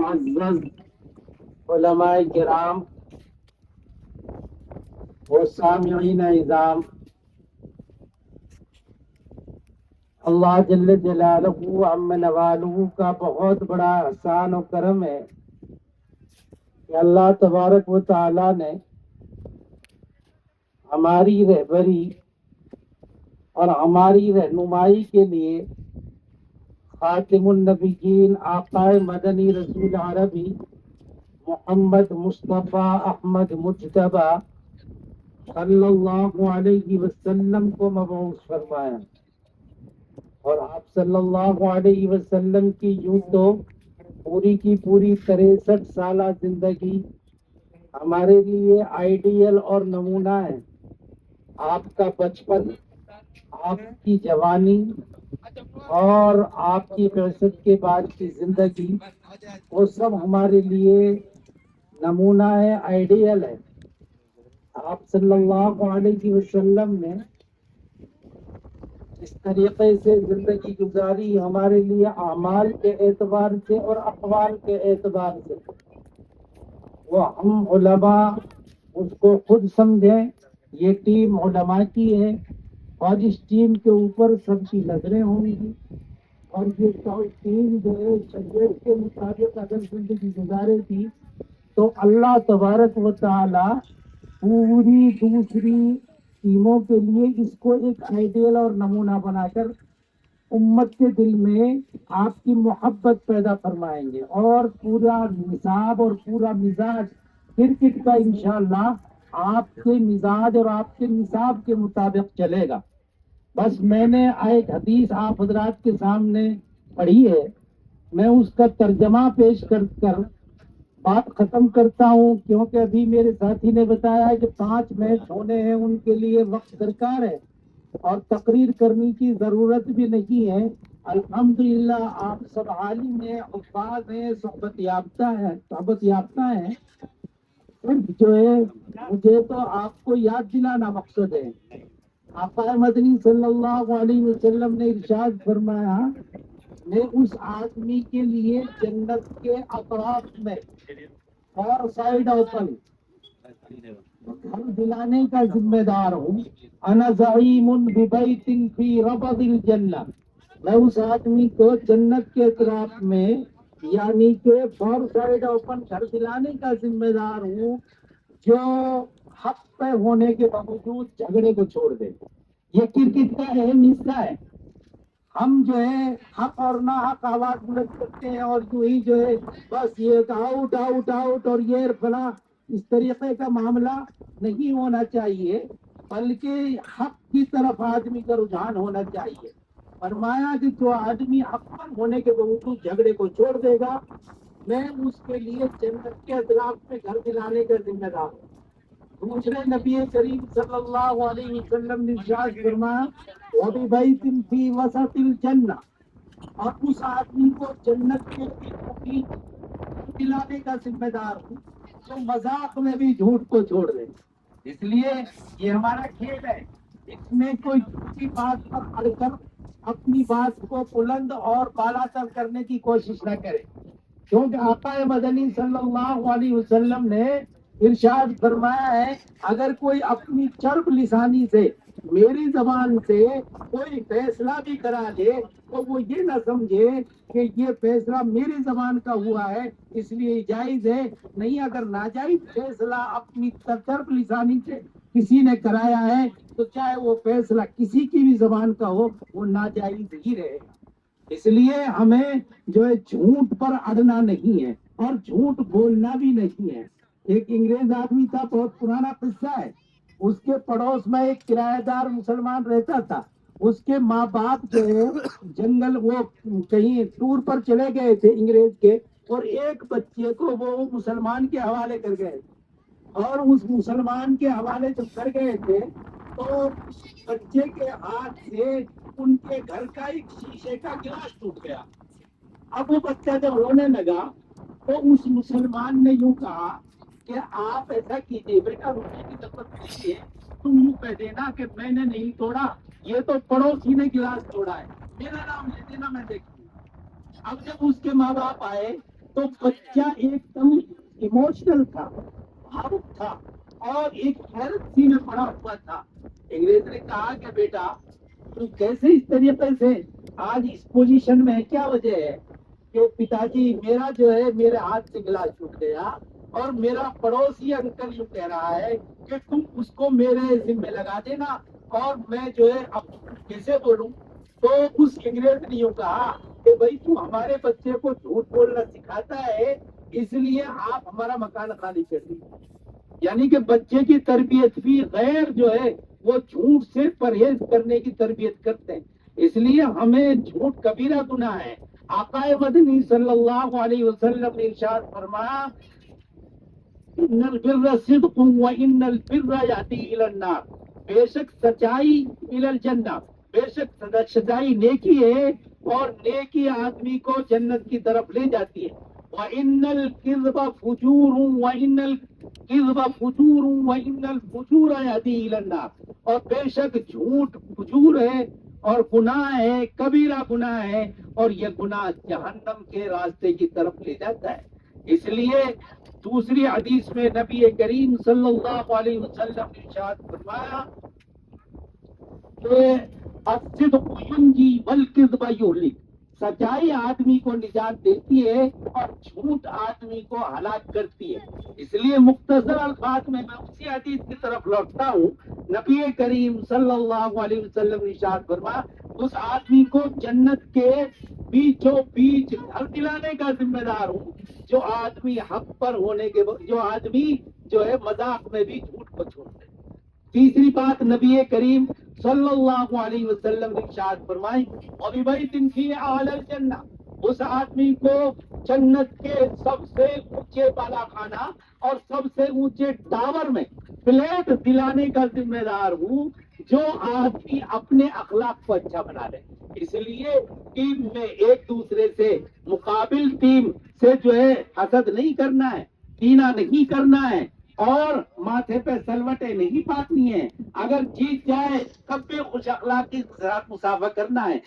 معزز علماء کرام و سامعین اعظام، اللہ جل جلالہ عم نوالہ کا بہت بڑا احسان و کرم ہے کہ اللہ تبارک و تعالی نے ہماری رہبری اور ہماری رہنمائی کے لیے خاتم النبیین آقا مدنی رسول عربی محمد مصطفیٰ احمد مجتبی صلی اللہ علیہ وسلم کو مبعوث فرمایا، اور آپ صلی اللہ علیہ وسلم کی یوں تو پوری کی پوری 63 سالہ زندگی ہمارے لیے آئیڈیل اور نمونہ ہے۔ آپ کا بچپن، آپ کی جوانی اور آپ کی بعثت کے بعد کی زندگی، وہ سب ہمارے لیے نمونہ ہے، آئیڈیل ہے۔ آپ صلی اللہ علیہ وسلم نے اس طریقے سے زندگی گزاری ہمارے لیے اعمال کے اعتبار سے اور اقوال کے اعتبار سے، وہ ہم علماء اس کو خود سمجھیں۔ یہ ٹیم علماء کی ہے اور اس ٹیم کے اوپر سب کی نظریں ہوں گی، اور یہ ٹیم جو ہے شریعت کے مطابق اگر زندگی گزارے گی تو اللہ تبارک و تعالی پوری دوسری ٹیموں کے لیے اس کو ایک آئیڈیل اور نمونہ بنا کر امت کے دل میں آپ کی محبت پیدا فرمائیں گے، اور پورا نصاب اور پورا مزاج کرکٹ کا انشاءاللہ آپ کے مزاج اور آپ کے نصاب کے مطابق چلے گا۔ بس میں نے ایک حدیث آپ حضرات کے سامنے پڑھی ہے، میں اس کا ترجمہ پیش کر بات ختم کرتا ہوں، کیونکہ ابھی میرے ساتھی نے بتایا ہے کہ 5 میچ ہونے ہیں، ان کے لیے وقت درکار ہے اور تقریر کرنے کی ضرورت بھی نہیں ہے۔ الحمدللہ آپ سب عالم ہیں، حفاظ ہیں، صحبت یافتہ ہیں۔ صرف جو ہے مجھے تو آپ کو یاد دلانا مقصد ہے۔ آقا مدنی صلی اللہ علیہ وسلم نے ارشاد فرمایا، میں اس آدمی کے لیے جنت کے اطراف میں 4 سائڈ اوپن گھر دلانے کا ذمہ دار ہوں۔ انا زعیم ببیت فی ربض الجنہ، میں اس آدمی کو جنت کے اطراف میں یعنی کہ 4 سائڈ اوپن گھر دلانے کا ذمہ دار ہوں، جو حق پہ ہونے کے باوجود جھگڑے کو چھوڑ دے۔ یہ کرکٹ کا اہم حصہ ہے۔ ہم جو ہے حق اور نہ حق آواز بلند کرتے ہیں اور یوں ہی جو ہے بس یہ آؤٹ آؤٹ آؤٹ اور یہ فلاں، اس طریقے کا معاملہ نہیں ہونا چاہیے، بلکہ حق کی طرف آدمی کا رجحان ہونا چاہیے۔ فرمایا کہ جو آدمی حق پر ہونے کے باوجود جھگڑے کو چھوڑ دے گا، میں اس کے لیے جنت کے اطراف میں گھر دلانے کا ذمہ دار ہوں۔ دوسرے نبی کریم صلی اللہ علیہ وسلم نے ارشاد فرمایا، وَبِبَيْتٍ فِي وَسَطِ الْجَنَّةِ، اور اس آدمی کو جنت کے بھی دلانے کا ذمہ دار ہوں جو مذاق میں بھی جھوٹ کو چھوڑ دے۔ اس لیے یہ ہمارا کھیل ہے، اس میں کوئی جھوٹی بات پر اڑ کر اپنی بات کو بلند اور بالا تر کرنے کی کوشش نہ کرے، کیونکہ آقا مدنی صلی اللہ علیہ وسلم نے ارشاد فرمایا ہے، اگر کوئی اپنی چرب لسانی سے میری زبان سے کوئی فیصلہ بھی کرا دے تو وہ یہ نہ سمجھے کہ یہ فیصلہ میری زبان کا ہوا ہے اس لیے جائز ہے، نہیں، اگر ناجائز فیصلہ اپنی چرب لسانی سے کسی نے کرایا ہے تو چاہے وہ فیصلہ کسی کی بھی زبان کا ہو، وہ ناجائز ہی رہے گا۔ اس لیے ہمیں جو ہے جھوٹ پر اڑنا نہیں ہے اور جھوٹ بولنا بھی نہیں ہے۔ ایک انگریز آدمی تھا، بہت پرانا قصہ ہے، اس کے پڑوس میں ایک کرایہ دار مسلمان رہتا تھا۔ اس کے ماں باپ جو ہے جنگل، وہ کہیں ٹور پر چلے گئے تھے انگریز کے، اور ایک بچے کو وہ مسلمان کے حوالے کر گئے، اور اس مسلمان کے حوالے جب کر گئے تھے تو بچے کے ہاتھ سے ان کے گھر کا ایک شیشے کا گلاس ٹوٹ گیا۔ اب وہ بچہ جب رونے لگا تو اس مسلمان نے یوں کہا کہ آپ ایسا کیجیے بیٹا، رونے کی ضرورت نہیں ہے، تم یوں کہہ دینا کہ میں نے نہیں توڑا، یہ تو پڑوسی نے گلاس توڑا ہے، میرا نام لے دینا، میں دیکھوں۔ اب جب اس کے ماں باپ آئے تو بچہ ایک دم ایموشنل تھا، بھاوک تھا، اور ایک حیرت سی میں پڑا ہوا تھا۔ انگریز نے کہا کہ بیٹا تو کیسے اس طریقے سے آج اس پوزیشن میں ہے، کیا وجہ ہے؟ کہ پتا جی میرا جو ہے میرے ہاتھ سے گلاس ٹوٹ گیا اور میرا پڑوسی انکل یوں کہہ رہا ہے کہ تم اس کو میرے ذمہ لگا دینا، اور میں جو ہے اب کیسے بولوں؟ تو اس انگریز نے یوں کہا کہ بھائی تو ہمارے بچے کو جھوٹ بولنا سکھاتا ہے، اس لیے آپ ہمارا مکان خالی کر دیجیے۔ یعنی کہ بچے کی تربیت بھی غیر جو ہے وہ جھوٹ سے پرہیز کرنے کی تربیت کرتے ہیں، اس لیے ہمیں جھوٹ کبیرہ گناہ ہے۔ آقا مدنی صلی اللہ علیہ وسلم نے ارشاد فرمایا ان البر صدق وان البر یاتی الی النار، بے شک سچائی الی الجنہ، بے شک سچائی نیکی ہے اور نیکی آدمی کو جنت کی طرف لے جاتی ہے۔ وان الکذب فجور وان الکذب فجور وان الفجور یاتی الی النار، اور بے شک جھوٹ فجور ہے اور گناہ ہے، کبیرہ گناہ ہے، اور یہ گناہ جہنم کے راستے کی طرف لے جاتا ہے۔ اس لیے دوسری حدیث میں نبی کریم صلی اللہ علیہ وسلم نے ارشاد فرمایا کہ الصدق ینجی والکذب یہلک، سچائی آدمی کو نجات دیتی ہے اور جھوٹ آدمی کو ہلاک کرتی ہے۔ اس لیے مختصر الفاظ میں اسی حدیث کی طرف لوٹتا ہوں۔ نبی کریم صلی اللہ علیہ وسلم نے ارشاد فرمایا اس آدمی کو جنت کے بیچوں بیچ گھر دلانے کا ذمہ دار ہوں جو آدمی حق پر ہونے کے جو آدمی جو ہے مذاق میں بھی جھوٹ کو چھوڑ دے۔ تیسری بات نبی کریم صلی اللہ علیہ وسلم نے ارشاد فرمائی وَبِبَيْتٍ فِي أَعْلَى الْجَنَّةِ، اس آدمی کو جنت کے سب سے اونچے بالا خانہ اور سب سے اونچے ٹاور میں فلیٹ دلانے کا ذمہ دار ہوں جو آدمی اپنے اخلاق کو اچھا بنا لے۔ اس لیے ٹیم میں ایک دوسرے سے مقابل ٹیم سے جو ہے حسد نہیں کرنا ہے، کینہ نہیں کرنا ہے، اور ماتھے پہ سلوٹیں نہیں پاتنی ہیں۔ اگر جیت جائے تب بھی خوش اخلاقی کے ساتھ مسافہ کرنا ہے،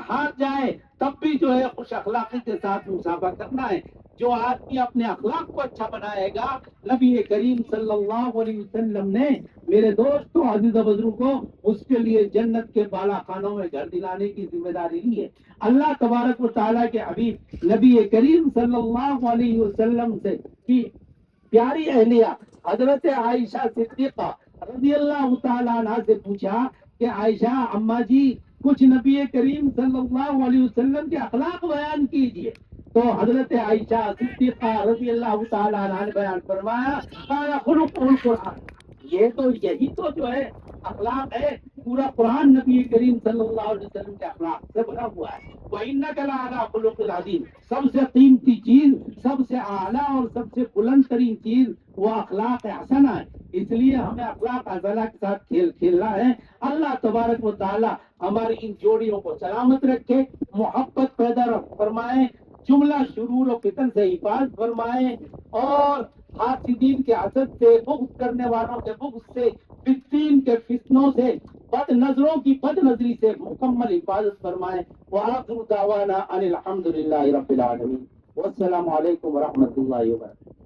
ہار جائے تب بھی جو ہے خوش اخلاقی کے ساتھ مسافہ کرنا ہے۔ جو آدمی اپنے اخلاق کو اچھا بنائے گا، نبی کریم صلی اللہ علیہ وسلم نے میرے دوستوں عزیز و بزرگوں اس کے لیے جنت کے بالا خانوں میں گھر دلانے کی ذمہ داری لی ہے۔ اللہ تبارک و تعالیٰ کے حبیب نبی کریم صلی اللہ علیہ وسلم سے کی پیاری اہلیہ حضرت عائشہ صدیقہ رضی اللہ تعالیٰ عنہ سے پوچھا کہ عائشہ اماں جی کچھ نبی کریم صلی اللہ علیہ وسلم کے اخلاق بیان کیجئے، تو حضرت عائشہ صدیقہ رضی اللہ تعالیٰ عنہ نے بیان فرمایا قال خلق القرآن، یہ تو یہی تو جو ہے اخلاق ہے، پورا قرآن نبی کریم صلی اللہ علیہ وسلم کے اخلاق سے بنا ہوا ہے۔ وَإِنَّكَ لَعَلَىٰ خُلُقٍ عَظِيمٍ، سب سے قیمتی چیز، سب سے اعلیٰ اور سب سے بلند ترین چیز وہ اخلاق حسنہ ہے۔ اس لیے ہمیں اخلاق حسنہ کے ساتھ کھیلنا ہے۔ اللہ تبارک و تعالی ہماری ان جوڑیوں کو سلامت رکھے، محبت پیدا فرمائے، جملہ شرور و فتن سے حفاظت فرمائے، اور حاسدین کے حسد سے، بغض کرنے والوں کے بغض سے، فتین کے فتنوں سے، بد نظروں کی بد نظری سے مکمل حفاظت فرمائے۔ وآخر دعوانا ان الحمد للہ رب العالمین، والسلام علیکم ورحمۃ اللہ وبرکاتہ۔